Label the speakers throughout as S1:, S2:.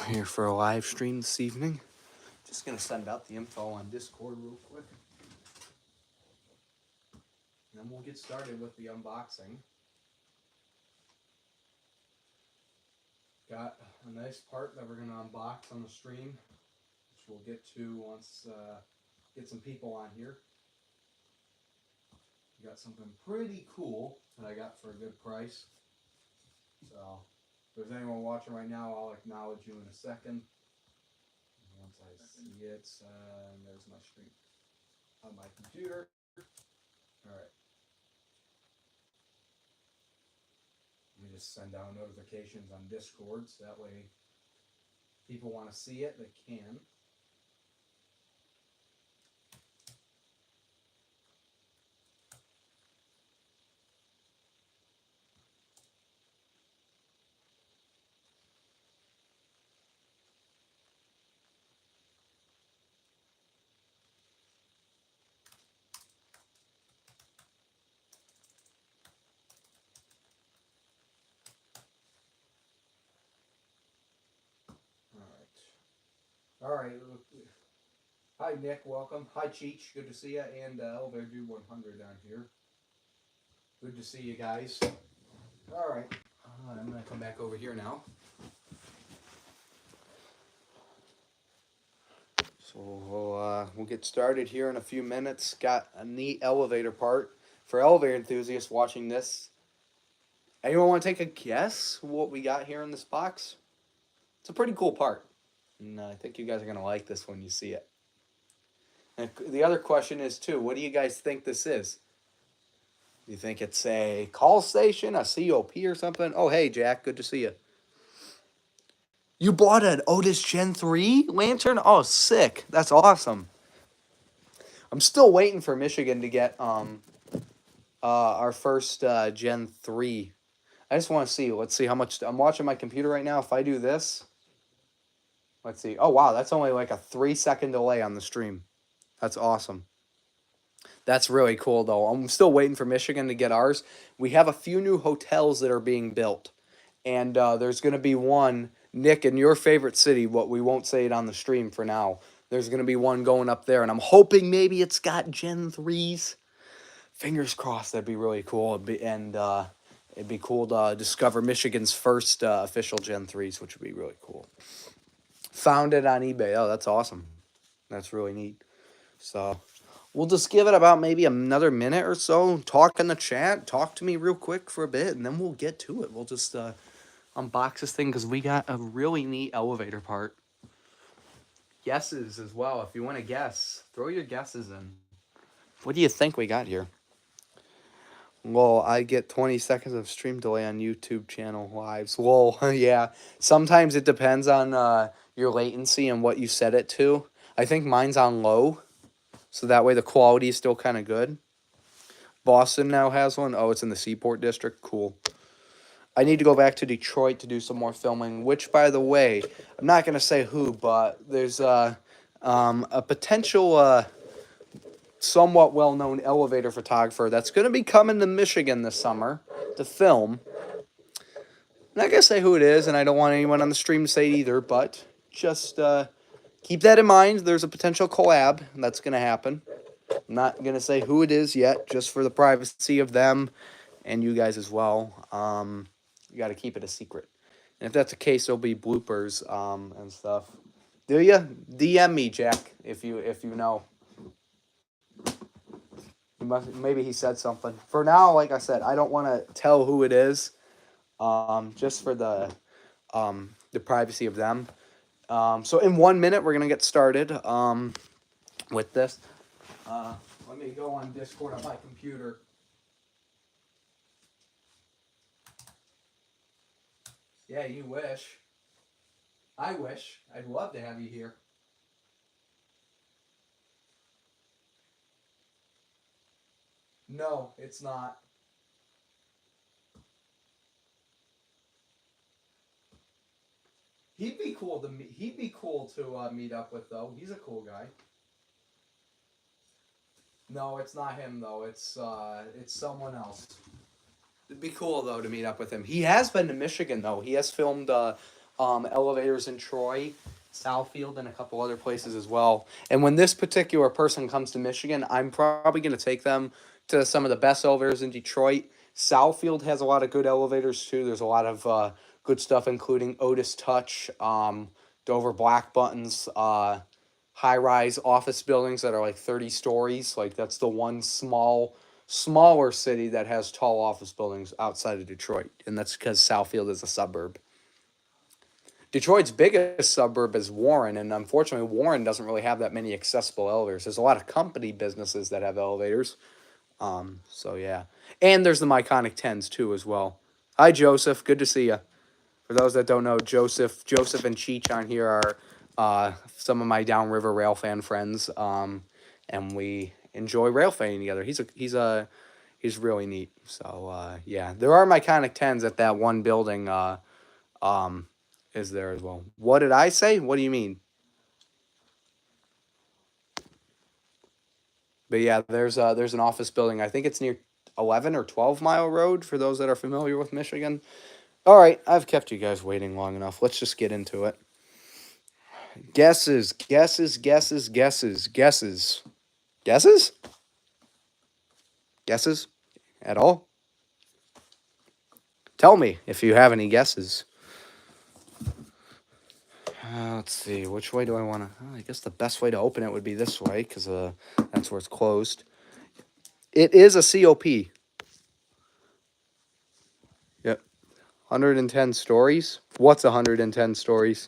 S1: here for a live stream this evening. Just gonna send out the info on Discord real quick. And then we'll get started with the unboxing. Got a nice part that we're gonna unbox on the stream, which we'll get to once get some people on here. Got something pretty cool that I got for a good price. So if there's anyone watching right now, I'll acknowledge you in a second. Once I see it, there's my stream on my computer. All right. Let me just send out notifications on Discord so that way people want to see it, they can. All right. Hi, Nick. Welcome. Hi, Cheech. Good to see you. And Elevator Dude 100 down here. Good to see you guys. All right. I'm going to come back over here now. So we'll get started here in a few minutes. Got a neat elevator part. For elevator enthusiasts watching this, anyone want to take a guess what we got here in this box? It's a pretty cool part. And I think you guys are going to like this when you see it. And the other question is, too, what do you guys think this is? Do you think it's a call station, a COP or something? Oh, hey, Jack, good to see you. You bought an Otis Gen 3 lantern? Oh, sick. That's awesome. I'm still waiting for Michigan to get our first Gen 3. I just want to see. Let's see how much. I'm watching my computer right now. If I do this. Let's see. Oh, wow. That's only like a 3-second delay on the stream. That's awesome. That's really cool, though. I'm still waiting for Michigan to get ours. We have a few new hotels that are being built. And there's going to be one, Nick, in your favorite city, what we won't say it on the stream for now. There's going to be one going up there. And I'm hoping maybe it's got Gen 3s. Fingers crossed. That'd be really cool. It'd be cool to discover Michigan's first official Gen 3s, which would be really cool. Found it on eBay. Oh, that's awesome. That's really neat. So we'll just give it about maybe another minute or so. Talk in the chat. Talk to me real quick for a bit, and then we'll get to it. We'll just unbox this thing because we got a really neat elevator part. Guesses as well. If you want to guess, throw your guesses in. What do you think we got here? Well, I get 20 seconds of stream delay on YouTube channel lives. Well, yeah. Sometimes it depends on your latency and what you set it to. I think mine's on low, so that way the quality is still kind of good. Boston now has one. Oh, it's in the Seaport District. Cool. I need to go back to Detroit to do some more filming, which, by the way, I'm not going to say who, but there's a potential somewhat well-known elevator photographer that's going to be coming to Michigan this summer to film. I'm not going to say who it is, and I don't want anyone on the stream to say it either, but just keep that in mind. There's a potential collab that's going to happen. I'm not going to say who it is yet, just for the privacy of them and you guys as well. You got to keep it a secret. And if that's the case, there'll be bloopers and stuff. Do you? DM me, Jack, if you know. Maybe he said something. For now, like I said, I don't want to tell who it is, just for the privacy of them. So in 1 minute, we're gonna get started with this. Let me go on Discord on my computer. Yeah, you wish. I wish. I'd love to have you here. No, it's not. He'd be cool to meet. He'd be cool to meet up with, though. He's a cool guy. No, it's not him though. It's someone else. It'd be cool though to meet up with him. He has been to Michigan though. He has filmed elevators in Troy, Southfield, and a couple other places as well. And when this particular person comes to Michigan, I'm probably going to take them to some of the best elevators in Detroit. Southfield has a lot of good elevators too. There's a lot of good stuff, including Otis Touch, Dover Black Buttons, high-rise office buildings that are like 30 stories. Like that's the one smaller city that has tall office buildings outside of Detroit, and that's because Southfield is a suburb. Detroit's biggest suburb is Warren, and unfortunately, Warren doesn't really have that many accessible elevators. There's a lot of company businesses that have elevators. So yeah, and there's the Myconic 10s too as well. Hi, Joseph. Good to see you. For those that don't know, Joseph and Cheech on here are some of my downriver rail fan friends, and we enjoy rail fanning together. He's really neat. So yeah, there are Myconic 10s at that one building. Is there as well? What did I say? What do you mean? But yeah, there's an office building. I think it's near 11 or 12 Mile Road for those that are familiar with Michigan. All right, I've kept you guys waiting long enough. Let's just get into it. Guesses, guesses, guesses, guesses, guesses. Guesses? Guesses? At all? Tell me if you have any guesses. Let's see. Which way do I want to... I guess the best way to open it would be this way, because that's where it's closed. It is a COP. Yep. 110 stories. What's 110 stories?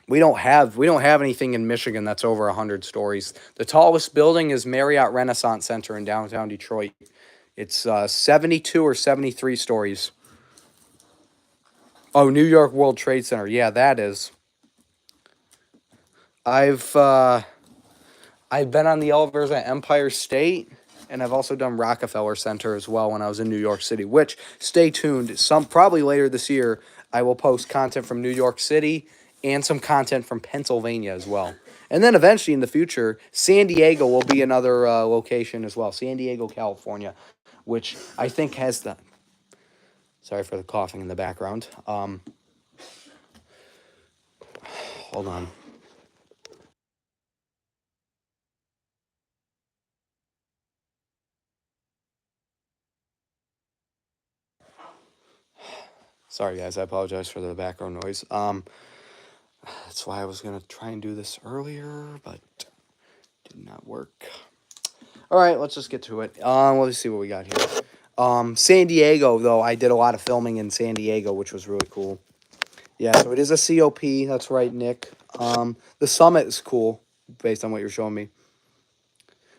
S1: We don't have anything in Michigan that's over 100 stories. The tallest building is Marriott Renaissance Center in downtown Detroit. It's 72 or 73 stories. Oh, New York World Trade Center. Yeah, that is. I've been on the elevators at Empire State, and I've also done Rockefeller Center as well when I was in New York City, which, stay tuned, probably later this year, I will post content from New York City and some content from Pennsylvania as well. And then eventually in the future, San Diego will be another location as well. San Diego, California, which I think has the... Sorry for the coughing in the background. Hold on. Sorry, guys. I apologize for the background noise. That's why I was going to try and do this earlier, but did not work. All right, let's just get to it. Let's see what we got here. San Diego, though, I did a lot of filming in San Diego, which was really cool. Yeah, so it is a COP. That's right, Nick. The Summit is cool, based on what you're showing me.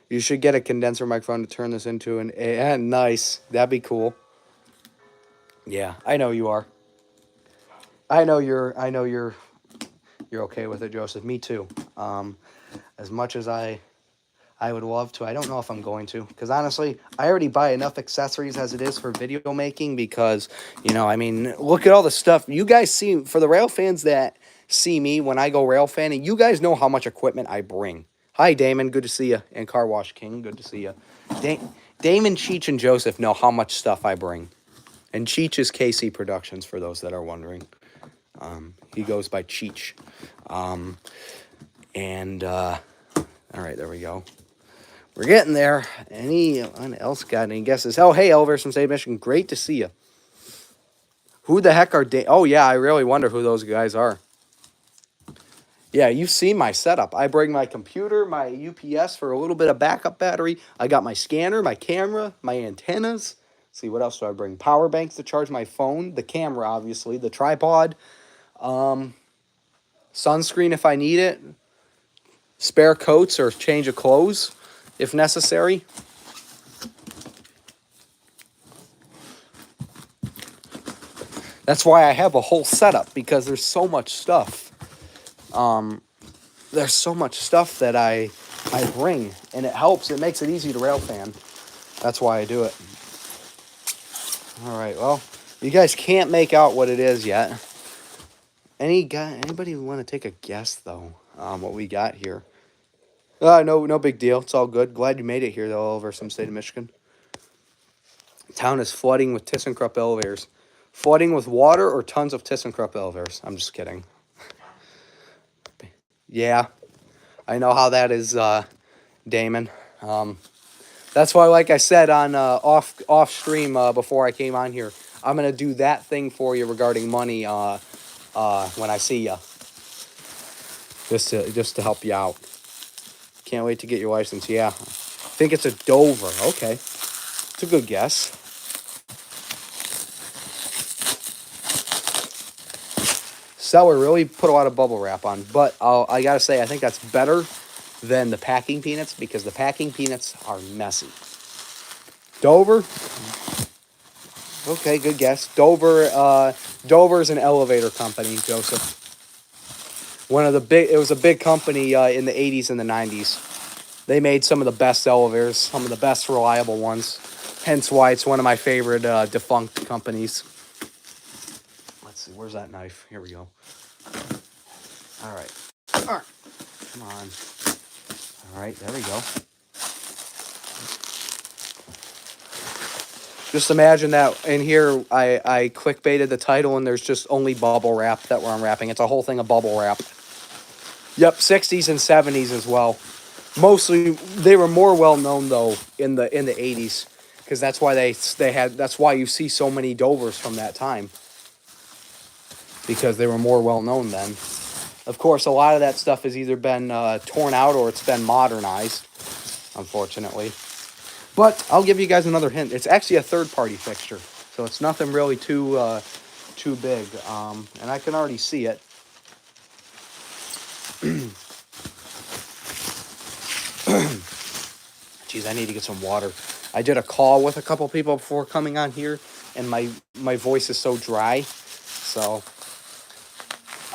S1: You should get a condenser microphone to turn this into an A. Nice. That'd be cool. Yeah, I know you are. I know you're okay with it, Joseph. Me too. As much as I would love to, I don't know if I'm going to, because honestly, I already buy enough accessories as it is for video making, because, I mean, look at all the stuff. You guys see, for the rail fans that see me when I go rail fanning, you guys know how much equipment I bring. Hi, Damon. Good to see you. And Car Wash King. Good to see you. Damon, Cheech, and Joseph know how much stuff I bring. And Cheech is KC Productions, for those that are wondering. He goes by Cheech. All right, there we go. We're getting there. Anyone else got any guesses? Oh, hey, Elvis from State Michigan. Great to see you. Who the heck are Oh, yeah, I really wonder who those guys are. Yeah, you've seen my setup. I bring my computer, my UPS for a little bit of backup battery. I got my scanner, my camera, my antennas. Let's see, what else do I bring? Power banks to charge my phone, the camera, obviously, the tripod, sunscreen if I need it, spare coats or change of clothes if necessary. That's why I have a whole setup, because there's so much stuff. There's so much stuff that I bring, and it helps. It makes it easy to rail fan. That's why I do it. All right, well, you guys can't make out what it is yet. Anybody want to take a guess, though, what we got here? No big deal. It's all good. Glad you made it here, though, over some state of Michigan. Town is flooding with ThyssenKrupp elevators. Flooding with water or tons of ThyssenKrupp elevators? I'm just kidding. Yeah, I know how that is, Damon. That's why, like I said on off stream before I came on here, I'm gonna do that thing for you regarding money when I see you, just to help you out. Can't wait to get your license. Yeah, I think it's a Dover. Okay, it's a good guess. Seller really put a lot of bubble wrap on, but I gotta say I think that's better than the packing peanuts because the packing peanuts are messy. Dover. Okay, good guess. Dover's an elevator company, Joseph. It was a big company in the 80s and the 90s. They made some of the best elevators, some of the best reliable ones. Hence why it's one of my favorite defunct companies. Let's see, where's that knife? Here we go. All right. Come on. All right, there we go. Just imagine that in here I clickbaited the title and there's just only bubble wrap that we're unwrapping. It's a whole thing of bubble wrap. Yep, 60s and 70s as well. Mostly they were more well known though in the 80s because that's why that's why you see so many Dovers from that time. Because they were more well known then. Of course, a lot of that stuff has either been torn out or it's been modernized, unfortunately. But I'll give you guys another hint. It's actually a third-party fixture, so it's nothing really too big. And I can already see it. Jeez, I need to get some water. I did a call with a couple people before coming on here, and my voice is so dry, so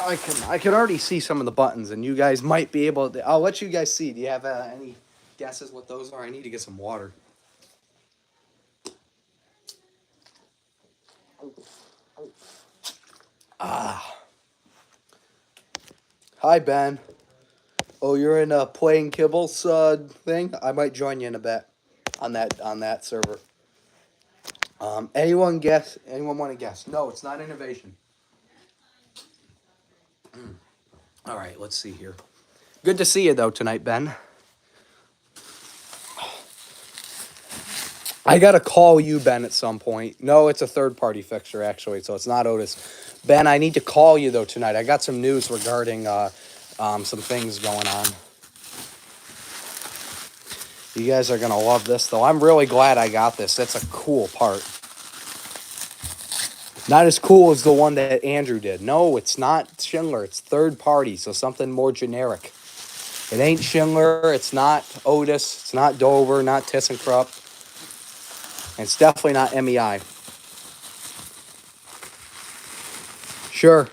S1: I can already see some of the buttons, and you guys might be able to. I'll let you guys see. Do you have any guesses what those are? I need to get some water. Hi, Ben. Oh, you're in a playing Kibbles thing? I might join you in a bit on that server. Anyone guess? Anyone want to guess? No, it's not innovation. All right, let's see here. Good to see you though tonight, Ben. I gotta call you, Ben, at some point. No, it's a third-party fixture actually, so it's not Otis. Ben, I need to call you though tonight. I got some news regarding some things going on. You guys are gonna love this though. I'm really glad I got this. That's a cool part. Not as cool as the one that Andrew did. No, it's not Schindler. It's third party, so something more generic. It ain't Schindler. It's not Otis. It's not Dover. Not ThyssenKrupp. And it's definitely not MEI. Sure.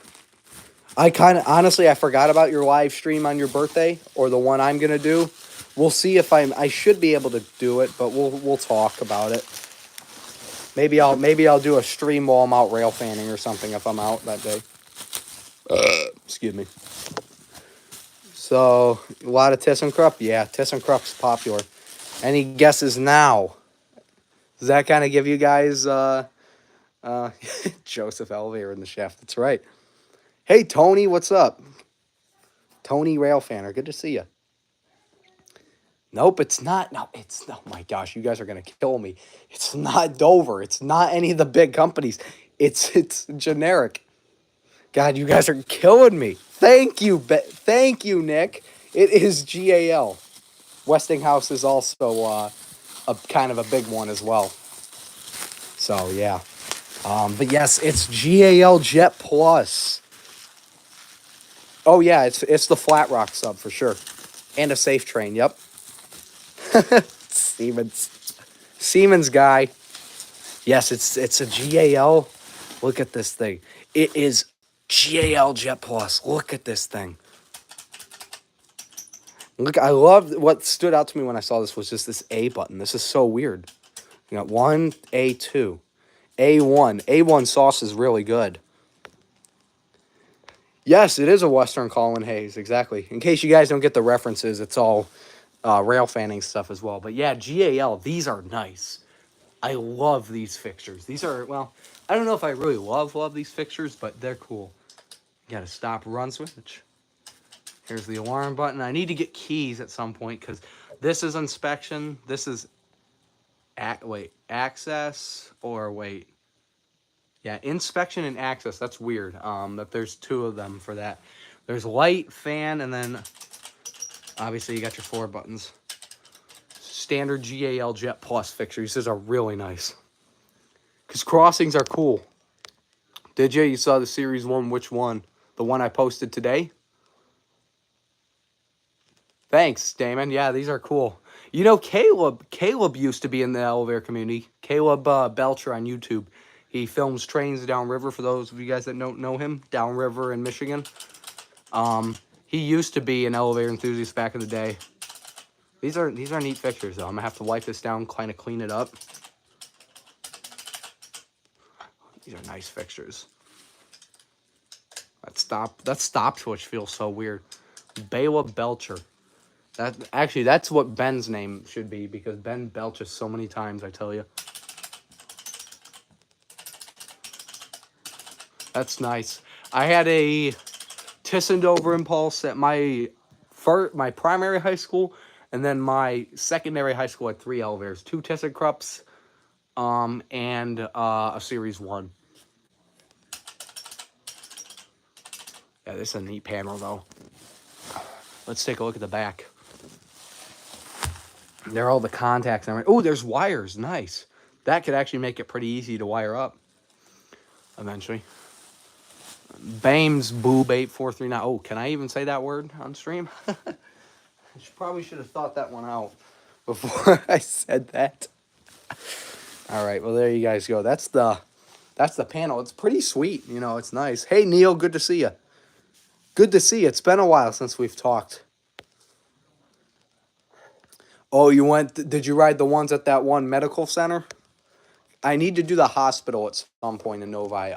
S1: Honestly, I forgot about your live stream on your birthday or the one I'm gonna do. We'll see if I should be able to do it, but we'll talk about it. Maybe I'll do a stream while I'm out rail fanning or something if I'm out that day. Excuse me. So a lot of ThyssenKrupp. Yeah, ThyssenKrupp's popular. Any guesses now? Does that kind of give you guys Joseph Elevator in the shaft? That's right. Hey Tony, what's up? Tony Railfanner, good to see you. Nope, it's not. No, it's. Oh my gosh, you guys are gonna kill me. It's not Dover. It's not any of the big companies. It's generic. God, you guys are killing me. Thank you, Nick. It is GAL. Westinghouse is also a kind of a big one as well. So yeah, but yes, it's GAL Jet Plus. Oh yeah, it's the Flat Rock sub for sure, and a Safe Train. Yep. Siemens guy. Yes, it's a GAL. Look at this thing. It is GAL Jet Plus. Look at this thing. Look, I love what stood out to me when I saw this was just this A button. This is so weird. You got 1, A2, A1. A1 sauce is really good. Yes, it is a Western Colin Hayes, exactly. In case you guys don't get the references, it's all rail fanning stuff as well. But yeah, GAL, these are nice. I love these fixtures. These are, well, I don't know if I really love these fixtures, but they're cool. You got a stop run switch. Here's the alarm button. I need to get keys at some point because this is inspection. This is, access or wait. Yeah, inspection and access. That's weird. That there's two of them for that. There's light, fan, and then obviously you got your 4 buttons. Standard GAL Jet Plus fixtures. These are really nice. Because crossings are cool. Did you? You saw the Series 1. Which one? The one I posted today? Thanks, Damon. Yeah, these are cool. You know, Caleb used to be in the elevator community. Caleb Belcher on YouTube. He films trains downriver, for those of you guys that don't know him. Downriver in Michigan. He used to be an elevator enthusiast back in the day. These are neat fixtures, though. I'm going to have to wipe this down, kind of clean it up. These are nice fixtures. That stop switch feels so weird. Bela Belcher. That's what Ben's name should be, because Ben belches so many times, I tell you. That's nice. I had a Tissendover Impulse at my primary high school, and then my secondary high school had 3 elevators, 2 ThyssenKrupps, and a Series 1. Yeah, this is a neat panel, though. Let's take a look at the back. There are all the contacts. Oh, there's wires. Nice. That could actually make it pretty easy to wire up eventually. Bames Boob 8439. Oh, can I even say that word on stream? I probably should have thought that one out before I said that. All right, well, there you guys go. That's the panel. It's pretty sweet. You know, it's nice. Hey, Neil, good to see you. Good to see you. It's been a while since we've talked. Oh, did you ride the ones at that one medical center? I need to do the hospital at some point in Novi.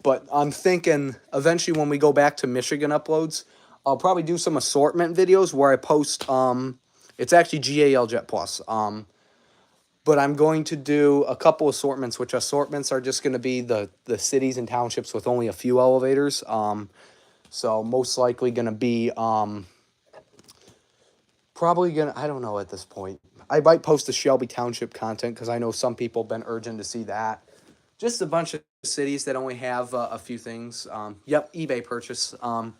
S1: But I'm thinking eventually when we go back to Michigan uploads, I'll probably do some assortment videos where I post, it's actually GAL Jet Plus. But I'm going to do a couple assortments, which assortments are just going to be the cities and townships with only a few elevators. So most likely going to be, probably going to, I don't know at this point. I might post the Shelby Township content because I know some people have been urging to see that. Just a bunch of cities that only have a few things. Yep, eBay purchase. I'm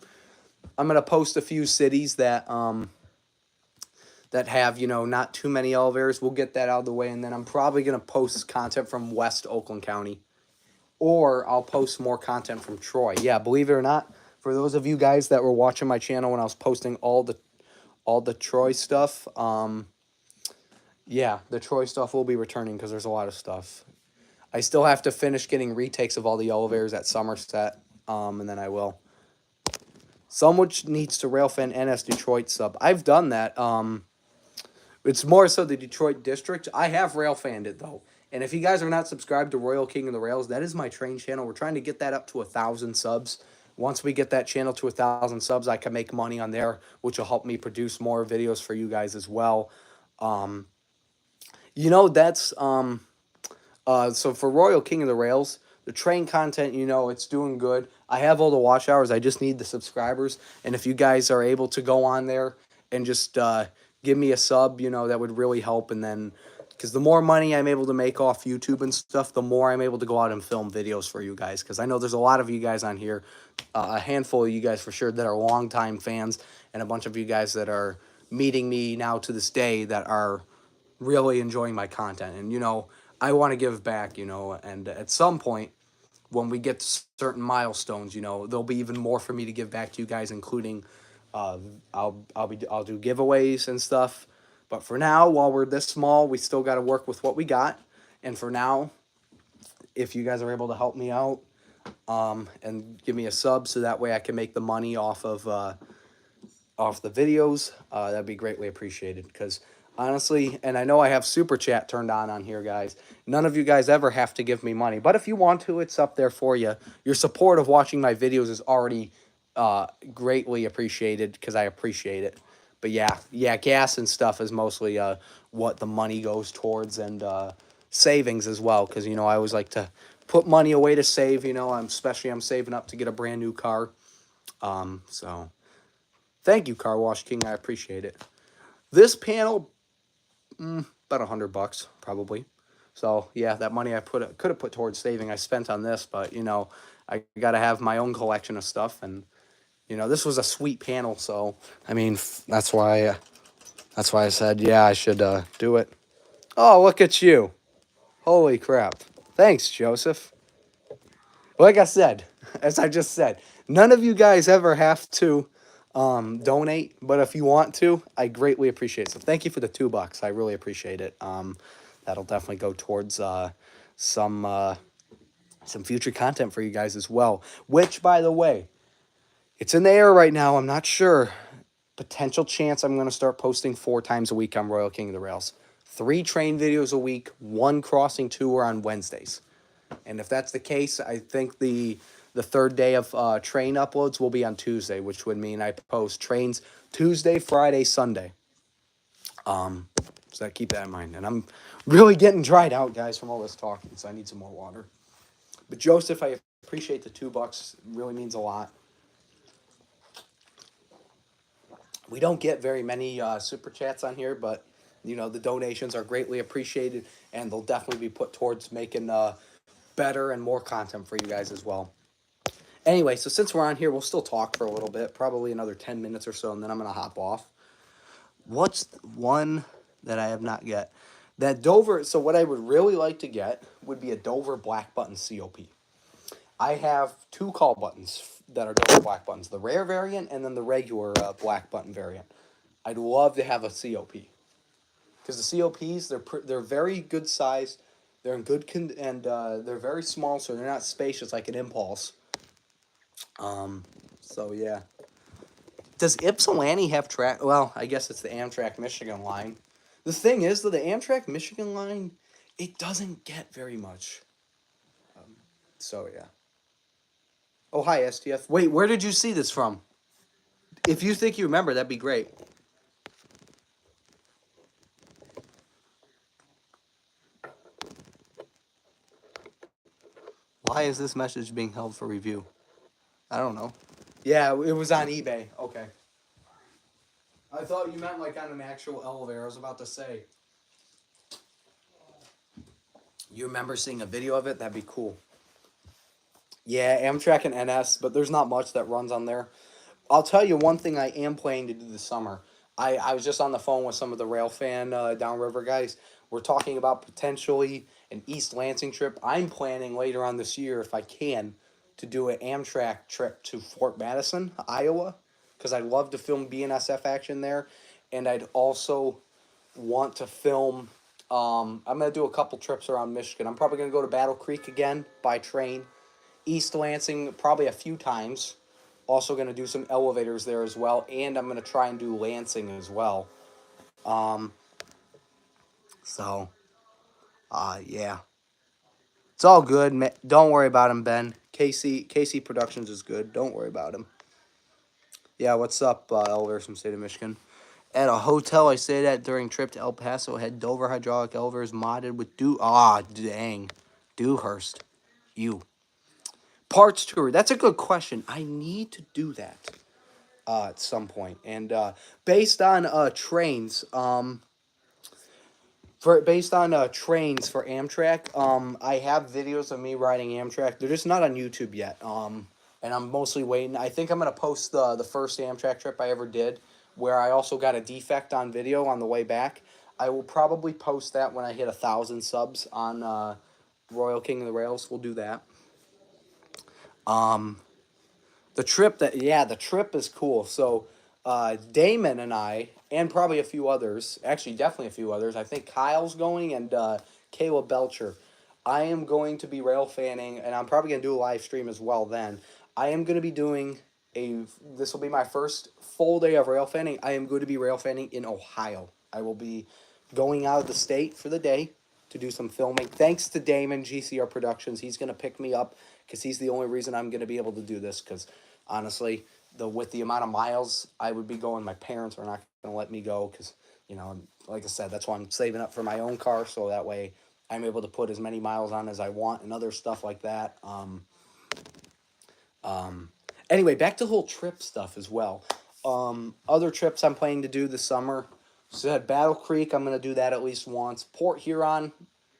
S1: going to post a few cities that that have, you know, not too many elevators. We'll get that out of the way, and then I'm probably going to post content from West Oakland County. Or I'll post more content from Troy. Yeah, believe it or not, for those of you guys that were watching my channel when I was posting all the Troy stuff, yeah, the Troy stuff will be returning because there's a lot of stuff. I still have to finish getting retakes of all the elevators at Somerset, and then I will. Someone needs to Railfan NS Detroit sub. I've done that. It's more so the Detroit district. I have Railfanned it, though. And if you guys are not subscribed to Royal King of the Rails, that is my train channel. We're trying to get that up to 1,000 subs. Once we get that channel to 1,000 subs, I can make money on there, which will help me produce more videos for you guys as well. You know, that's... So for Royal King of the Rails, the train content, you know, it's doing good. I have all the watch hours. I just need the subscribers. And if you guys are able to go on there and just give me a sub, you know, that would really help. And then, because the more money I'm able to make off YouTube and stuff, the more I'm able to go out and film videos for you guys. Because I know there's a lot of you guys on here, a handful of you guys for sure that are longtime fans, and a bunch of you guys that are meeting me now to this day that are really enjoying my content. And, you know, I want to give back, you know, and at some point when we get to certain milestones, you know, there'll be even more for me to give back to you guys, including I'll do giveaways and stuff. But for now, while we're this small, we still got to work with what we got. And for now, if you guys are able to help me out and give me a sub so that way I can make the money off of the videos, that'd be greatly appreciated. Because honestly, and I know I have Super Chat turned on here, guys. None of you guys ever have to give me money. But if you want to, it's up there for you. Your support of watching my videos is already greatly appreciated because I appreciate it. But yeah, gas and stuff is mostly what the money goes towards. And savings as well, because you know I always like to put money away to save. You know, I'm saving up to get a brand new car. So thank you, Car Wash King. I appreciate it. This panel, about $100 probably. So yeah, that money I could have put towards saving, I spent on this, but you know, I got to have my own collection of stuff, and you know, this was a sweet panel. So I mean, that's why I said yeah, I should do it. Oh, look at you! Holy crap! Thanks, Joseph. Like I said, as I just said, none of you guys ever have to donate, but if you want to, I greatly appreciate it. So thank you for the $2. I really appreciate it. That'll definitely go towards some uh, some future content for you guys as well. Which, by the way, it's in the air right now. I'm not sure. Potential chance I'm going to start posting 4 times a week on Royal King of the Rails. 3 train videos a week, 1 crossing tour on Wednesdays. And if that's the case, I think the third day of train uploads will be on Tuesday, which would mean I post trains Tuesday, Friday, Sunday. So keep that in mind. And I'm really getting dried out, guys, from all this talking, so I need some more water. But Joseph, I appreciate the $2. It really means a lot. We don't get very many super chats on here, but you know the donations are greatly appreciated, and they'll definitely be put towards making better and more content for you guys as well. Anyway, so since we're on here, we'll still talk for a little bit, probably another 10 minutes or so, and then I'm going to hop off. What's one that I have not yet? That Dover, so what I would really like to get would be a Dover black button COP. I have 2 call buttons that are Dover black buttons, the rare variant and then the regular black button variant. I'd love to have a COP. Because the COPs, they're very good size, they're in good and they're very small, so they're not spacious like an Impulse. So yeah. Does Ypsilanti have track? Well, I guess it's the Amtrak Michigan line. The thing is, though, the Amtrak Michigan line, it doesn't get very much. So yeah. Oh, hi, STF. Wait, where did you see this from? If you think you remember, that'd be great. Why is this message being held for review? I don't know. Yeah, it was on eBay. Okay. I thought you meant like on an actual elevator. I was about to say. You remember seeing a video of it? That'd be cool. Yeah, Amtrak and NS, but there's not much that runs on there. I'll tell you one thing I am planning to do this summer. I was just on the phone with some of the Railfan downriver guys. We're talking about potentially an East Lansing trip. I'm planning later on this year, if I can, to do an Amtrak trip to Fort Madison, Iowa, because I'd love to film BNSF action there, and I'd also want to film. I'm gonna do a couple trips around Michigan. I'm probably gonna go to Battle Creek again by train. East Lansing probably a few times. Also going to do some elevators there as well, and I'm going to try and do Lansing as well. So, yeah, it's all good. Don't worry about him, Ben. KC Productions is good. Don't worry about him. Yeah, what's up, elevators from state of Michigan? At a hotel I stayed at during trip to El Paso had Dover hydraulic elevators modded with Dewhurst. You. Parts tour. That's a good question. I need to do that at some point. And based on trains, trains for Amtrak, I have videos of me riding Amtrak. They're just not on YouTube yet. And I'm mostly waiting. I think I'm gonna post the first Amtrak trip I ever did, where I also got a defect on video on the way back. I will probably post that when I hit 1,000 subs on Royal King of the Rails. We'll do that. The trip is cool. So Damon and I, and probably a few others, actually definitely a few others. I think Kyle's going and Caleb Belcher. I am going to be rail fanning, and I'm probably gonna do a live stream as well. Then I am gonna be doing This will be my first full day of rail fanning. I am going to be rail fanning in Ohio. I will be going out of the state for the day to do some filming. Thanks to Damon, GCR Productions. He's going to pick me up because he's the only reason I'm going to be able to do this, because honestly, with the amount of miles I would be going, my parents are not going to let me go because, you know, like I said, that's why I'm saving up for my own car, so that way I'm able to put as many miles on as I want and other stuff like that. Anyway, back to the whole trip stuff as well. Other trips I'm planning to do this summer. So at Battle Creek, I'm going to do that at least once. Port Huron,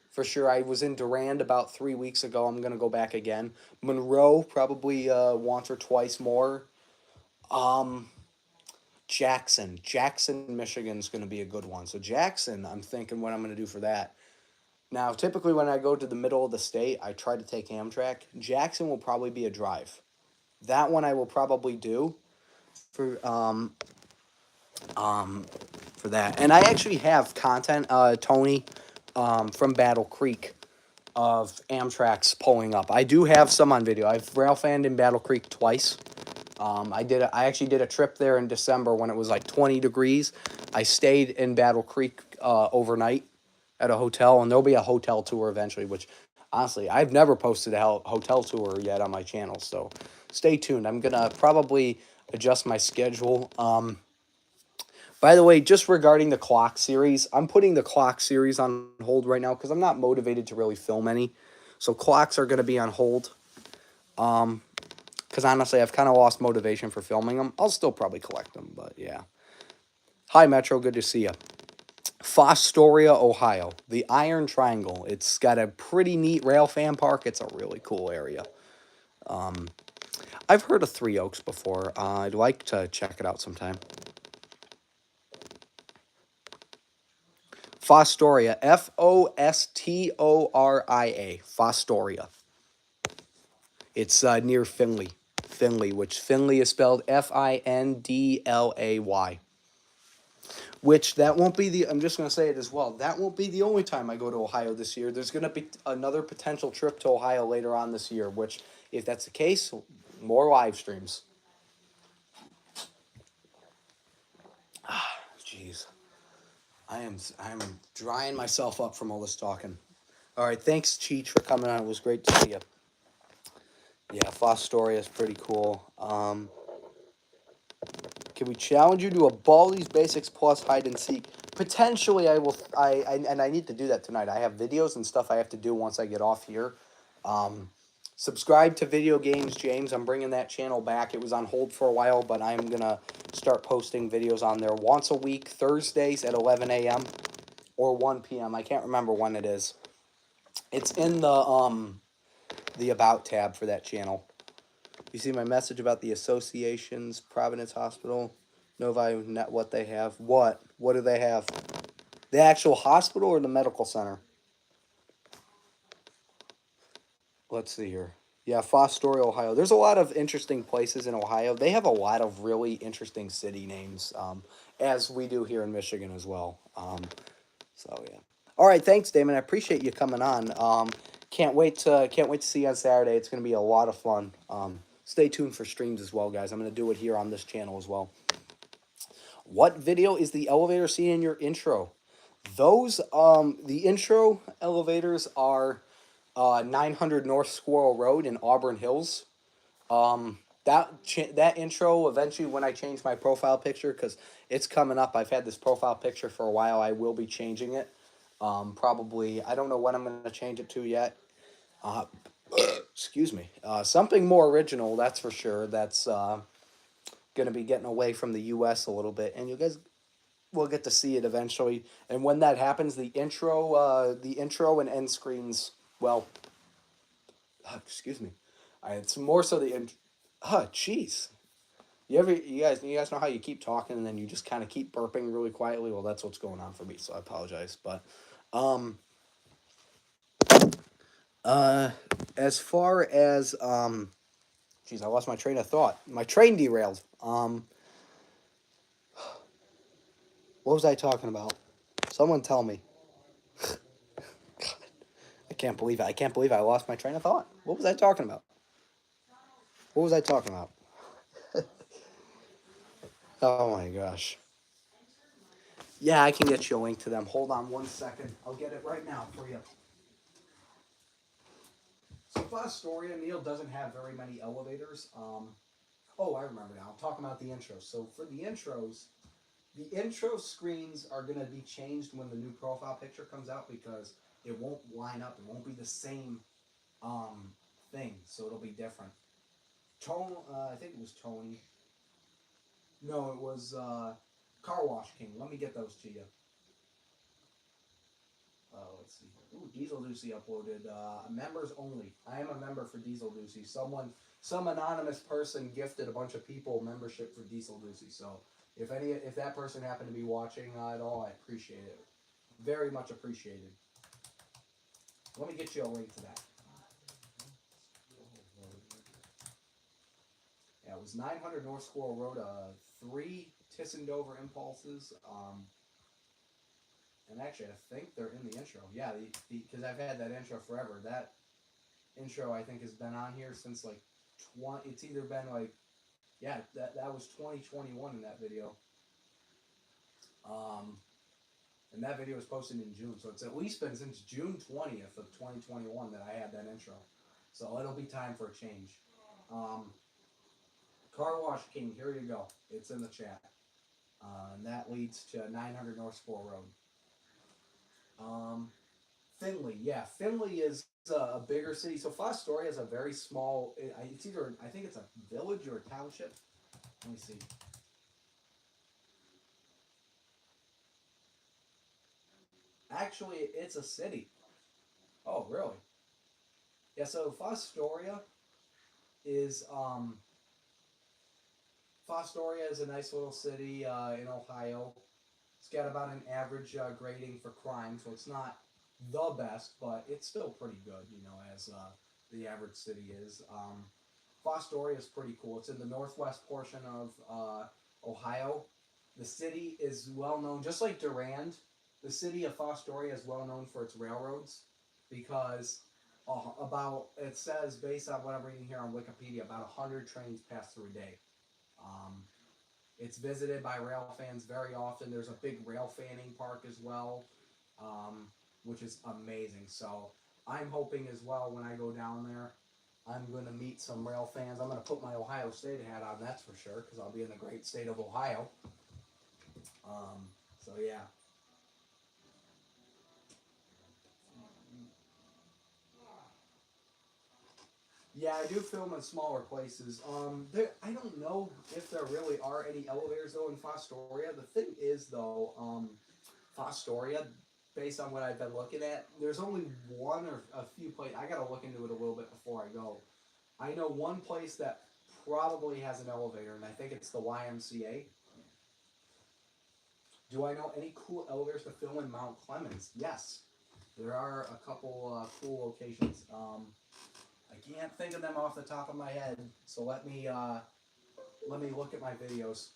S1: for sure. I was in Durand about 3 weeks ago. I'm going to go back again. Monroe, probably once or twice more. Um, Jackson, Michigan is going to be a good one. So Jackson, I'm thinking what I'm going to do for that. Now, typically when I go to the middle of the state, I try to take Amtrak. Jackson will probably be a drive. That one I will probably do for um for that. And I actually have content, Tony, from Battle Creek of Amtrak's pulling up. I do have some on video. I've rail fanned in Battle Creek twice. I actually did a trip there in December when it was like 20 degrees. I stayed in Battle Creek overnight at a hotel, and there'll be a hotel tour eventually, which honestly, I've never posted a hotel tour yet on my channel, so stay tuned. I'm going to probably adjust my schedule. By the way, just regarding the clock series, I'm putting the clock series on hold right now because I'm not motivated to really film any. So clocks are going to be on hold. Because honestly, I've kind of lost motivation for filming them. I'll still probably collect them, but yeah. Hi, Metro. Good to see you. Fostoria, Ohio. The Iron Triangle. It's got a pretty neat rail fan park. It's a really cool area. I've heard of Three Oaks before. I'd like to check it out sometime. Fostoria. Fostoria. Fostoria. It's near Findlay. Which Findlay is spelled Findlay. Which that won't be the, I'm just going to say it as well, that won't be the only time I go to Ohio this year. There's going to be another potential trip to Ohio later on this year, which, if that's the case, more live streams. Jeez. I'm drying myself up from all this talking. All right, thanks, Cheech, for coming on. It was great to see you. Yeah, Fostoria is pretty cool. Can we challenge you to a Baldi's Basics Plus hide and seek? Potentially, I will. And I need to do that tonight. I have videos and stuff I have to do once I get off here. Subscribe to Video Games James. I'm bringing that channel back. It was on hold for a while, but I'm gonna start posting videos on there once a week, Thursdays at 11 a.m. or 1 p.m. I can't remember when it is. It's in the About tab for that channel. You see my message about the associations, Providence Hospital, Novi, Net, what they have. What? What do they have? The actual hospital or the medical center? Let's see here. Yeah, Fostoria, Ohio. There's a lot of interesting places in Ohio. They have a lot of really interesting city names, as we do here in Michigan as well. So yeah. All right, thanks, Damon. I appreciate you coming on. Can't wait to see you on Saturday. It's gonna be a lot of fun. Stay tuned for streams as well, guys. I'm gonna do it here on this channel as well. What video is the elevator scene in your intro? Those the intro elevators are 900 North Squirrel Road in Auburn Hills. That intro eventually, when I change my profile picture, because it's coming up. I've had this profile picture for a while. I will be changing it. Probably, I don't know when I'm going to change it to yet. Excuse me. Something more original, that's for sure. That's going to be getting away from the U.S. a little bit, and you guys will get to see it eventually. And when that happens, the intro and end screens. Well, excuse me. It's more so the end. Jeez. You guys know how you keep talking and then you just kind of keep burping really quietly? Well, that's what's going on for me, so I apologize. But as far as jeez, I lost my train of thought. My train derailed. What was I talking about? Someone tell me. God, I can't believe it. I can't believe I lost my train of thought. What was I talking about? What was I talking about? Oh my gosh. Yeah, I can get you a link to them. Hold on 1 second. I'll get it right now for you. So Fostoria, Neil, doesn't have very many elevators. Oh, I remember now. I'm talking about the intros. So for the intros, the intro screens are going to be changed when the new profile picture comes out because it won't line up. It won't be the same thing, so it'll be different. I think it was Tony. No, it was Car Wash King. Let me get those to you. Let's see. Ooh, Diesel Ducey uploaded members only. I am a member for Diesel Ducey. Some anonymous person gifted a bunch of people membership for Diesel Ducey. So if that person happened to be watching at all, I appreciate it. Very much appreciated. Let me get you a link to that. Yeah, it was 900 North Squirrel Road. 3 Tissendover impulses. And actually, I think they're in the intro. Yeah, because I've had that intro forever. That intro, I think, has been on here since like 20. It's either been like, yeah, that was 2021 in that video. And that video was posted in June, so it's at least been since June 20th of 2021 that I had that intro. So it'll be time for a change. Car Wash King, here you go. It's in the chat. And that leads to 900 North Squirrel Road. Finley, yeah, Finley is a bigger city. So Fostoria is a very small. It's either I think it's a village or a township. Let me see. Actually, it's a city. Oh, really? Yeah. So Fostoria is Fostoria is a nice little city in Ohio. It's got about an average grading for crime, so it's not the best, but it's still pretty good, as the average city is. Fostoria is pretty cool. It's in the northwest portion of Ohio. The city is well known, just like Durand. The city of Fostoria is well known for its railroads because it says, based on what I'm reading here on Wikipedia, about 100 trains pass through a day. It's visited by rail fans very often. There's a big rail fanning park as well, which is amazing. So I'm hoping as well when I go down there, I'm going to meet some rail fans. I'm going to put my Ohio State hat on, that's for sure, because I'll be in the great state of Ohio. So yeah. Yeah, I do film in smaller places. I don't know if there really are any elevators though in Fostoria. The thing is though, Fostoria, based on what I've been looking at, there's only one or a few places. I gotta look into it a little bit before I go. I know one place that probably has an elevator, and I think it's the YMCA. Do I know any cool elevators to film in Mount Clemens? Yes, there are a couple cool locations. I can't think of them off the top of my head, so let me look at my videos.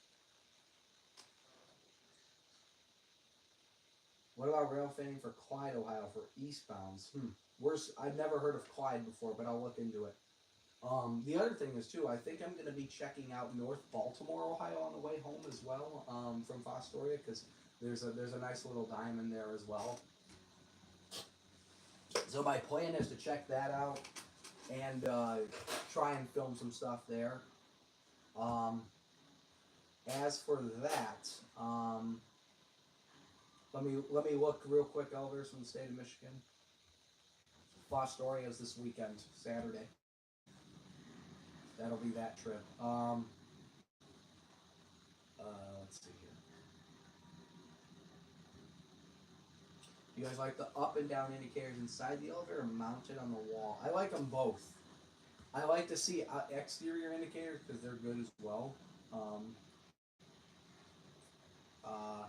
S1: What about rail fanning for Clyde, Ohio, for eastbounds? I've never heard of Clyde before, but I'll look into it. The other thing is too, I think I'm going to be checking out North Baltimore, Ohio, on the way home as well from Fostoria, because there's a nice little diamond there as well. So my plan is to check that out and try and film some stuff there. As for that, let me look real quick. Elevators from the state of Michigan. Fostoria is this weekend, Saturday. That'll be that trip. Let's see here. You guys like the up and down indicators inside the elevator or mounted on the wall? I like them both. I like to see exterior indicators because they're good as well.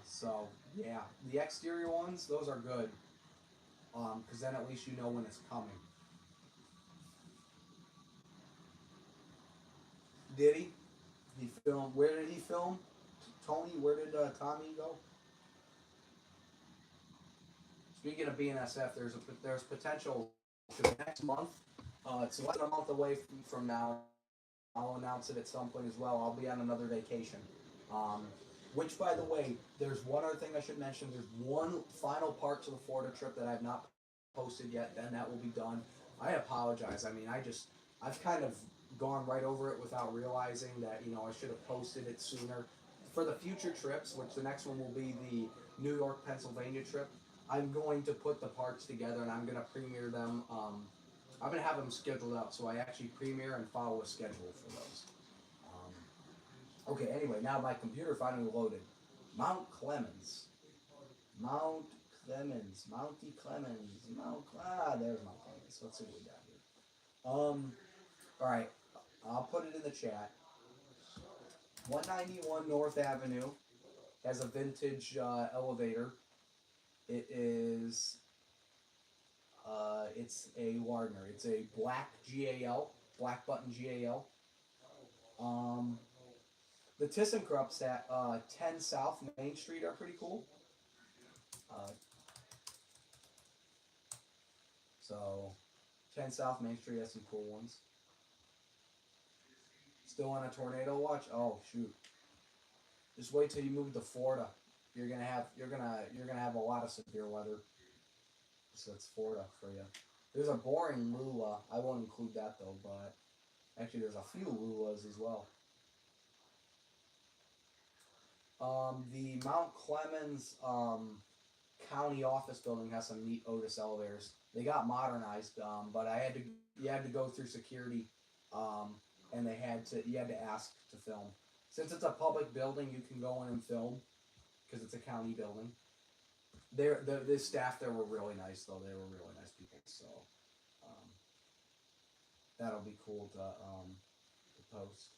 S1: So yeah, the exterior ones, those are good. Because then at least you know when it's coming. Did he? He filmed. Where did he film? Tony, where did Tommy go? Speaking of BNSF, there's potential next month. It's less than a month away from now. I'll announce it at some point as well. I'll be on another vacation. Which, by the way, there's one other thing I should mention. There's one final part to the Florida trip that I've not posted yet. Then that will be done. I apologize. I mean, I've kind of gone right over it without realizing that I should have posted it sooner. For the future trips, which the next one will be the New York, Pennsylvania trip. I'm going to put the parts together and I'm going to premiere them. I'm going to have them scheduled out so I actually premiere and follow a schedule for those. Okay, anyway, now my computer finally loaded. Mount Clemens. Mount Clemens. Mounty Clemens. There's Mount Clemens. Let's see what we got here. Alright. I'll put it in the chat. 191 North Avenue has a vintage elevator. It is it's a Lardner. It's a black GAL, black button GAL. The ThyssenKrupps at 10 South Main Street are pretty cool. So 10 South Main Street has some cool ones. Still on a tornado watch? Oh shoot. Just wait till you move to Florida. You're gonna have a lot of severe weather. So it's Florida for you. There's a boring Lula. I won't include that though, but actually there's a few Lulas as well. The Mount Clemens county office building has some neat Otis elevators. They got modernized, but you had to go through security, and you had to ask to film. Since it's a public building, you can go in and film because it's a county building. The staff there were really nice though. They were really nice people, so that'll be cool to post.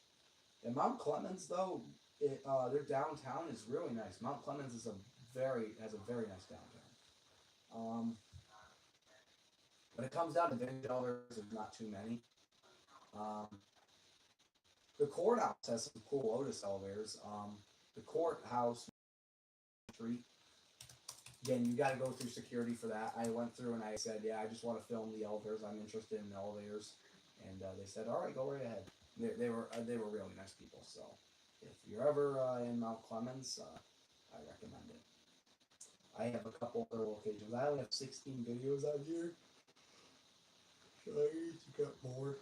S1: And Mount Clemens though, their downtown is really nice. Mount Clemens has a very nice downtown. When it comes down to vintage elevators, there's not too many. The courthouse has some cool Otis elevators. The courthouse street. Again, you got to go through security for that. I went through and I said, yeah, I just want to film the elevators. I'm interested in the elevators, and they said, all right, go right ahead. They were really nice people. So if you're ever in Mount Clemens, I recommend it. I have a couple other locations. I only have 16 videos out here. So I need to get more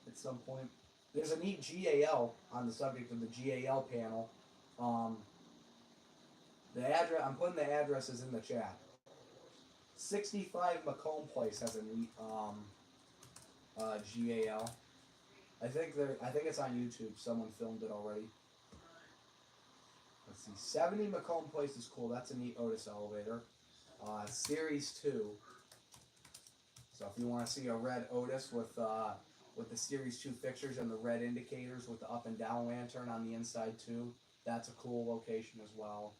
S1: at some point. There's a neat GAL on the subject of the GAL panel. The address, I'm putting the addresses in the chat. 65 Macomb Place has a neat GAL. I think it's on YouTube. Someone filmed it already. Let's see. 70 Macomb Place is cool. That's a neat Otis elevator. Series 2. So if you want to see a red Otis with the Series 2 fixtures and the red indicators with the up and down lantern on the inside too, that's a cool location as well.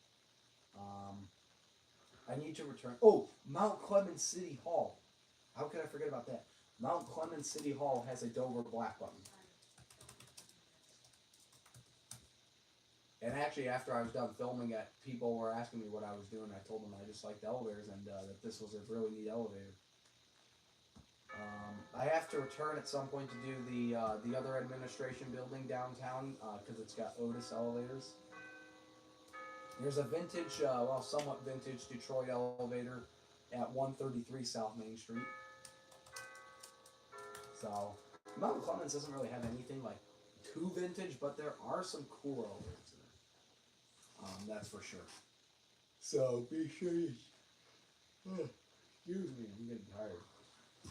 S1: I need to return. Oh, Mount Clemens City Hall. How could I forget about that? Mount Clemens City Hall has a Dover black button. And actually, after I was done filming it, people were asking me what I was doing. I told them I just liked elevators and that this was a really neat elevator. I have to return at some point to do the other administration building downtown because it's got Otis elevators. There's a vintage, somewhat vintage Detroit elevator at 133 South Main Street. So, Mount Clemens doesn't really have anything like too vintage, but there are some cool elevators in there. That's for sure. So, be sure you... excuse me, I'm getting tired.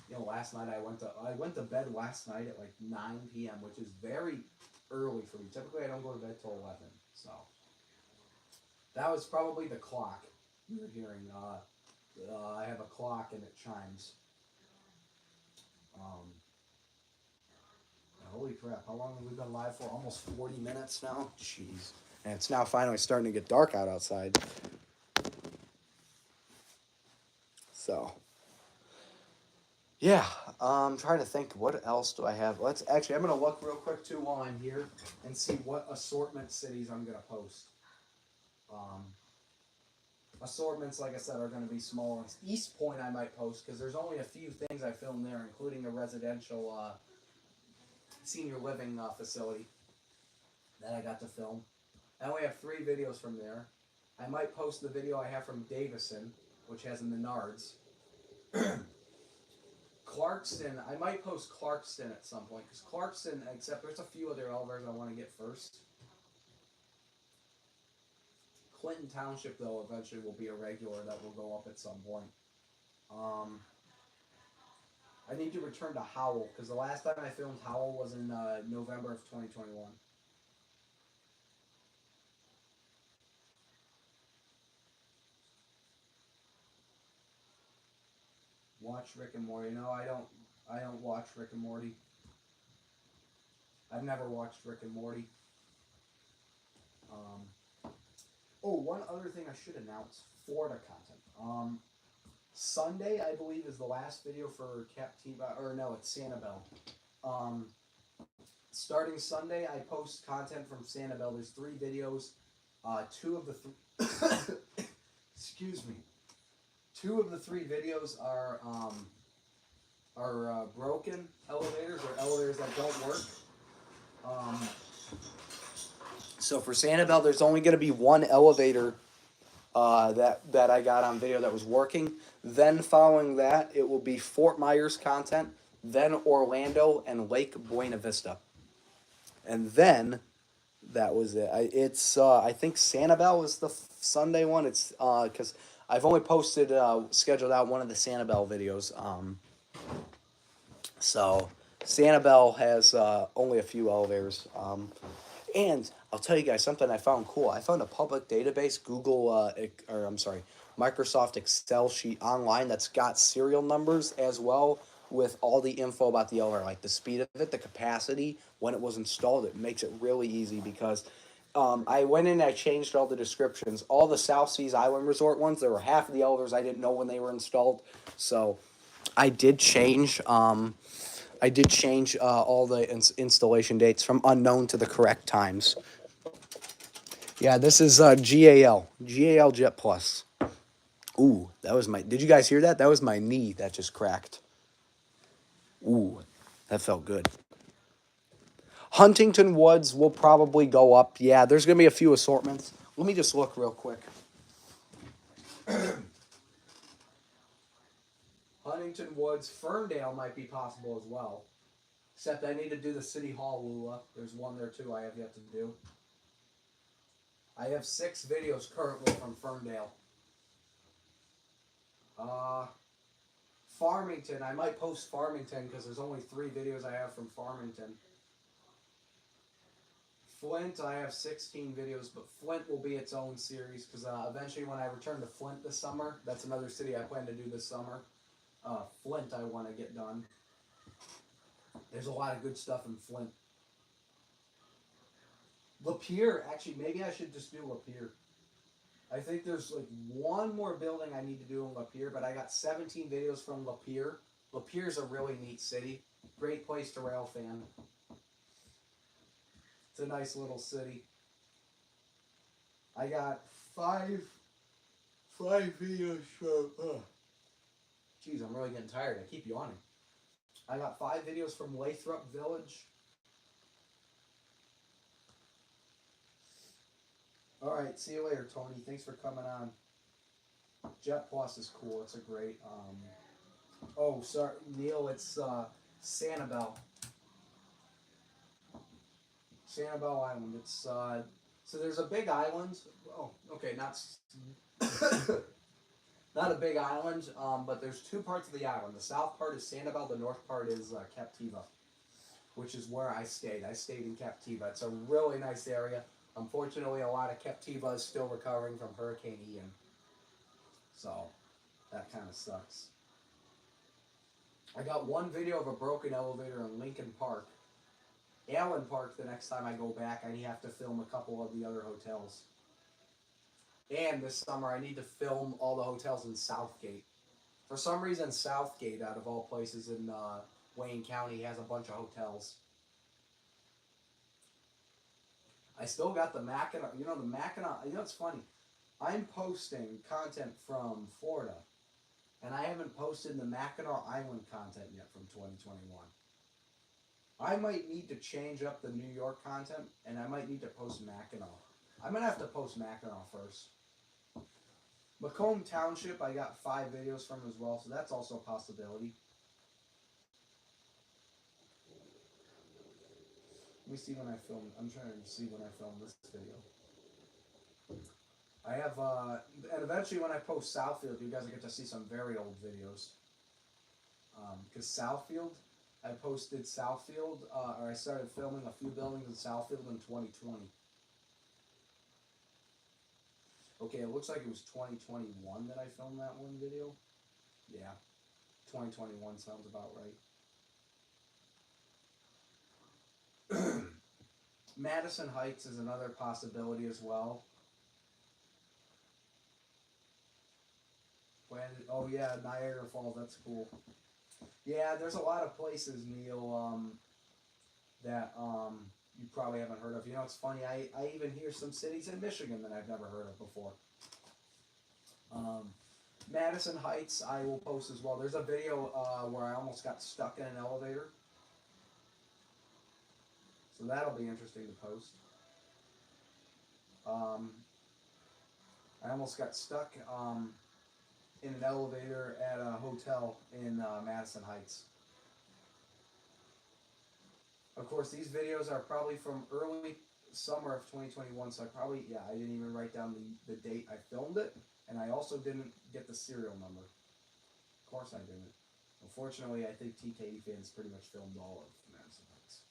S1: You know, last night I went to bed last night at like 9 p.m., which is very early for me. Typically, I don't go to bed till 11, so... That was probably the clock you were hearing. I have a clock and it chimes. Holy crap, how long have we been live for? Almost 40 minutes now? Jeez. And it's now finally starting to get dark outside. So, yeah, I'm trying to think, what else do I have? I'm going to look real quick too while I'm here and see what assortment cities I'm going to post. Assortments, like I said, are going to be small ones. East Point I might post because there's only a few things I filmed there, including a residential senior living facility that I got to film. I only have 3 videos from there. I might post the video I have from Davison, which has a Menards. Clarkston, I might post Clarkston at some point because Clarkston, except there's a few other elevators I want to get first. Clinton Township, though, eventually will be a regular that will go up at some point. I need to return to Howell, because the last time I filmed Howell was in November of 2021. Watch Rick and Morty. No, I don't watch Rick and Morty. I've never watched Rick and Morty. Oh, one other thing I should announce: Florida content. Sunday, I believe, is the last video for Captiva, or no, it's Sanibel. Starting Sunday, I post content from Sanibel. There's 3 videos. Two of the excuse me. 2 of the 3 videos are broken elevators, or elevators that don't work. So for Sanibel, there's only going to be 1 elevator that I got on video that was working. Then following that, it will be Fort Myers content, then Orlando and Lake Buena Vista. And then that was it. I think Sanibel is the Sunday one. It's because I've only posted scheduled out one of the Sanibel videos. So Sanibel has only a few elevators. And I'll tell you guys something I found cool. I found a public database, Microsoft Excel sheet online that's got serial numbers as well with all the info about the elevator, like the speed of it, the capacity, when it was installed. It makes it really easy because I went in and I changed all the descriptions. All the South Seas Island Resort ones, there were half of the elevators I didn't know when they were installed. So I did change all the installation dates from unknown to the correct times. Yeah, this is GAL Jet Plus. Ooh, that was my. Did you guys hear that? That was my knee that just cracked. Ooh, that felt good. Huntington Woods will probably go up. Yeah, there's gonna be a few assortments. Let me just look real quick. Huntington Woods, Ferndale might be possible as well. Except I need to do the City Hall Lula. There's one there too I have yet to do. I have 6 videos currently from Ferndale. Farmington, I might post Farmington because there's only 3 videos I have from Farmington. Flint, I have 16 videos, but Flint will be its own series because eventually when I return to Flint this summer, that's another city I plan to do this summer. Flint I want to get done. There's a lot of good stuff in Flint. Lapeer, actually, maybe I should just do Lapeer. I think there's like one more building I need to do in Lapeer, but I got 17 videos from Lapeer. Lapeer's a really neat city. Great place to rail fan. It's a nice little city. I got 5 videos from... Jeez, I'm really getting tired. I keep yawning. I got 5 videos from Lathrop Village. Alright, see you later, Tony. Thanks for coming on. Jet Plus is cool. It's a great... Oh, sorry, Neil, it's Sanibel. Sanibel Island. It's so there's a big island. Oh, okay, not not a big island, but there's 2 parts of the island. The south part is Sanibel. The north part is Captiva, which is where I stayed. I stayed in Captiva. It's a really nice area. Unfortunately, a lot of Captiva is still recovering from Hurricane Ian, so that kind of sucks. I got 1 video of a broken elevator in Lincoln Park. Allen Park, the next time I go back, I have to film a couple of the other hotels. And this summer, I need to film all the hotels in Southgate. For some reason, Southgate, out of all places in Wayne County, has a bunch of hotels. I still got the Mackinac. You know, the Mackinac. You know, it's funny. I'm posting content from Florida, and I haven't posted the Mackinac Island content yet from 2021. I might need to change up the New York content, and I might need to post Mackinac. I'm going to have to post Mackinac first. Macomb Township, I got 5 videos from as well, so that's also a possibility. Let me see when I filmed. I'm trying to see when I filmed this video. I have, and eventually when I post Southfield, you guys will get to see some very old videos. Because Southfield, I posted Southfield, or I started filming a few buildings in Southfield in 2020. Okay, it looks like it was 2021 that I filmed that one video. Yeah, 2021 sounds about right. Madison Heights is another possibility as well. Oh yeah, Niagara Falls, that's cool. Yeah, there's a lot of places, Neil, that you probably haven't heard of. You know, it's funny, I even hear some cities in Michigan that I've never heard of before. Madison Heights, I will post as well. There's a video where I almost got stuck in an elevator. So that'll be interesting to post. I almost got stuck in an elevator at a hotel in Madison Heights. Of course, these videos are probably from early summer of 2021, so I didn't even write down the date I filmed it, and I also didn't get the serial number. Of course I didn't. Unfortunately, I think TKE fans pretty much filmed all of Madison Heights.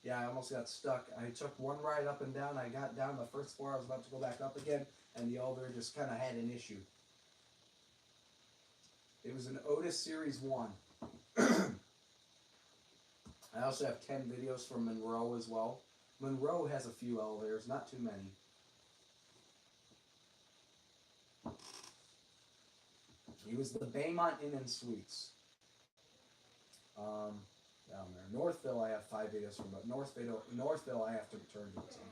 S1: Yeah, I almost got stuck. I took one ride up and down. I got down the first floor. I was about to go back up again, and the elevator just kind of had an issue. It was an Otis Series 1. I also have 10 videos from Monroe as well. Monroe has a few elevators, not too many. It was the Baymont Inn and Suites. Down there. Northville, I have 5 videos from, but Northville, I have to return to at some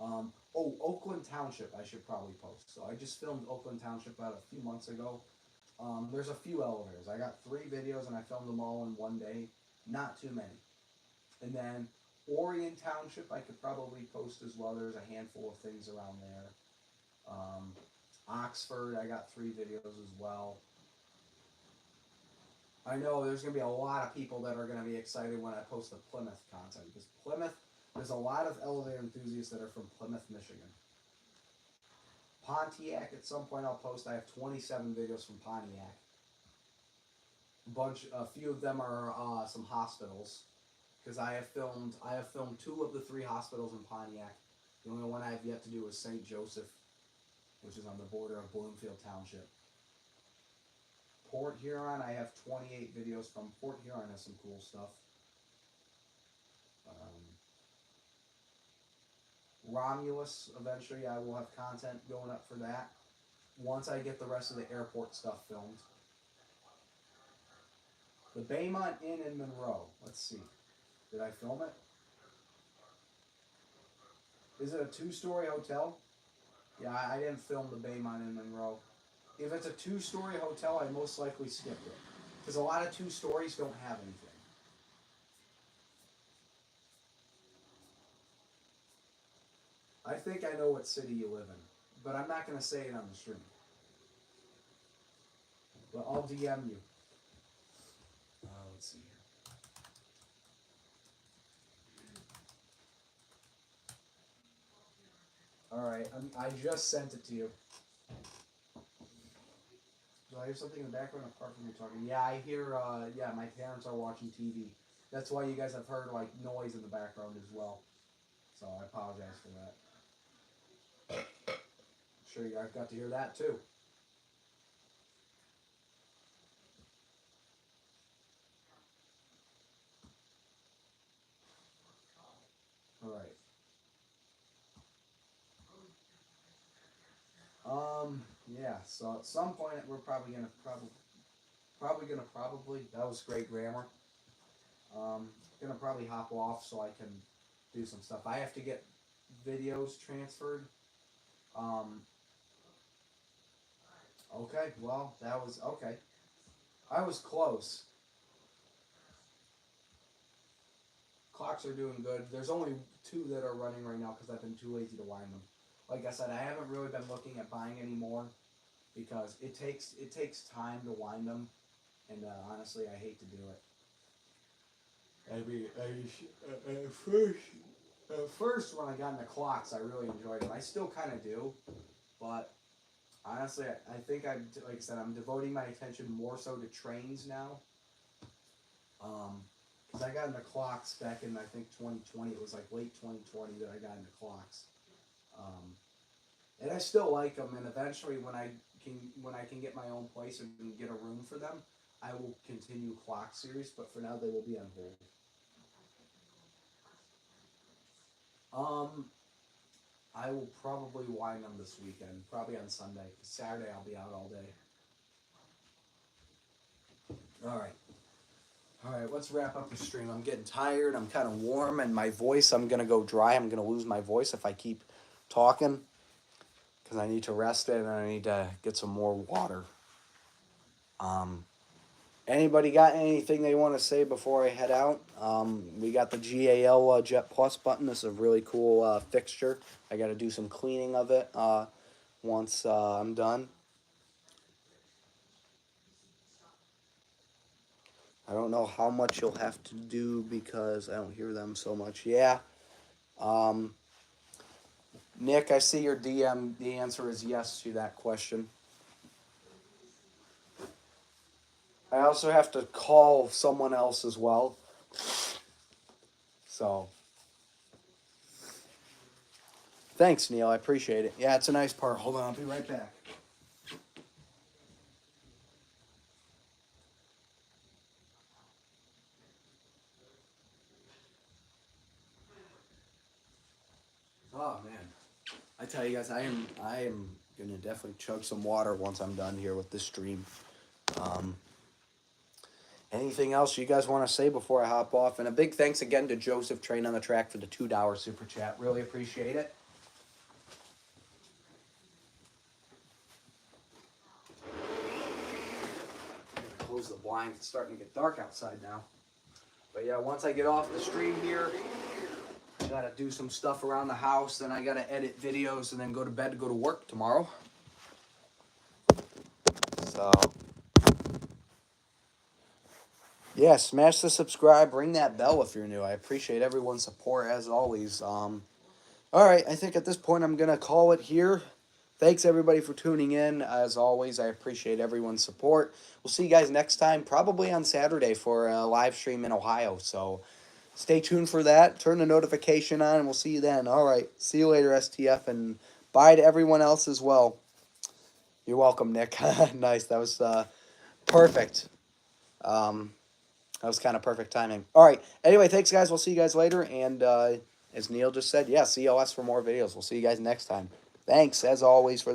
S1: point. Oakland Township, I should probably post. So I just filmed Oakland Township about a few months ago. There's a few elevators. I got 3 videos and I filmed them all in one day. Not too many. And then Orion Township, I could probably post as well. There's a handful of things around there. Oxford, I got 3 videos as well. I know there's going to be a lot of people that are going to be excited when I post the Plymouth content, because Plymouth, there's a lot of elevator enthusiasts that are from Plymouth, Michigan. Pontiac, at some point I'll post. I have 27 videos from Pontiac. A few of them are some hospitals, because I have filmed 2 of the 3 hospitals in Pontiac. The only one I have yet to do is St. Joseph, which is on the border of Bloomfield Township. Port Huron, I have 28 videos from. Port Huron has some cool stuff. Romulus, eventually I will have content going up for that once I get the rest of the airport stuff filmed. The Baymont Inn in Monroe. Let's see. Did I film it? Is it a 2-story hotel? Yeah, I didn't film the Baymont in Monroe. If it's a 2-story hotel, I most likely skipped it. Because a lot of 2 stories don't have anything. I think I know what city you live in, but I'm not going to say it on the stream. But I'll DM you. Let's see here. Alright, I just sent it to you. Do I hear something in the background apart from you talking? Yeah, I hear, my parents are watching TV. That's why you guys have heard, like, noise in the background as well. So I apologize for that. I'm sure you guys got to hear that too. Alright. Yeah, so at some point we're probably gonna that was great grammar. Gonna probably hop off so I can do some stuff. I have to get videos transferred. Okay, well, that was okay. I was close. Clocks are doing good. There's only 2 that are running right now because I've been too lazy to wind them. Like I said, I haven't really been looking at buying any more because it takes time to wind them, and honestly, I hate to do it. At first, when I got into clocks, I really enjoyed them. I still kind of do, but honestly, I think like I said, I'm devoting my attention more so to trains now. Because I got into clocks back in I think 2020. It was like late 2020 that I got into clocks, and I still like them. And eventually, when I can get my own place and get a room for them, I will continue clock series. But for now, they will be on hold. Um, I will probably wind them this weekend, probably on Sunday. Saturday, I'll be out all day. All right. All right, let's wrap up the stream. I'm getting tired. I'm kind of warm, and my voice, I'm going to go dry. I'm going to lose my voice if I keep talking because I need to rest it and I need to get some more water. Anybody got anything they want to say before I head out? We got the GAL Jet Plus button. This is a really cool fixture. I got to do some cleaning of it once I'm done. I don't know how much you'll have to do because I don't hear them so much. Yeah. Nick, I see your DM. The answer is yes to that question. I also have to call someone else as well. So, thanks, Neil. I appreciate it. Yeah, it's a nice part. Hold on, I'll be right back. Oh man, I tell you guys, I am gonna definitely chug some water once I'm done here with this stream. Anything else you guys want to say before I hop off? And a big thanks again to Joseph Train on the Track for the $2 super chat. Really appreciate it. Close the blinds. It's starting to get dark outside now. But yeah, once I get off the stream here, I gotta do some stuff around the house. Then I gotta edit videos and then go to bed to go to work tomorrow. So yeah, smash the subscribe, ring that bell if you're new. I appreciate everyone's support as always. All right, I think at this point I'm gonna call it here. Thanks everybody for tuning in. As always, I appreciate everyone's support. We'll see you guys next time, probably on Saturday for a live stream in Ohio. So stay tuned for that. Turn the notification on, and we'll see you then. All right, see you later, STF, and bye to everyone else as well. You're welcome, Nick. Nice, that was perfect. That was kind of perfect timing. All right. Anyway, thanks, guys. We'll see you guys later. And as Neil just said, yeah, COS for more videos. We'll see you guys next time. Thanks, as always, for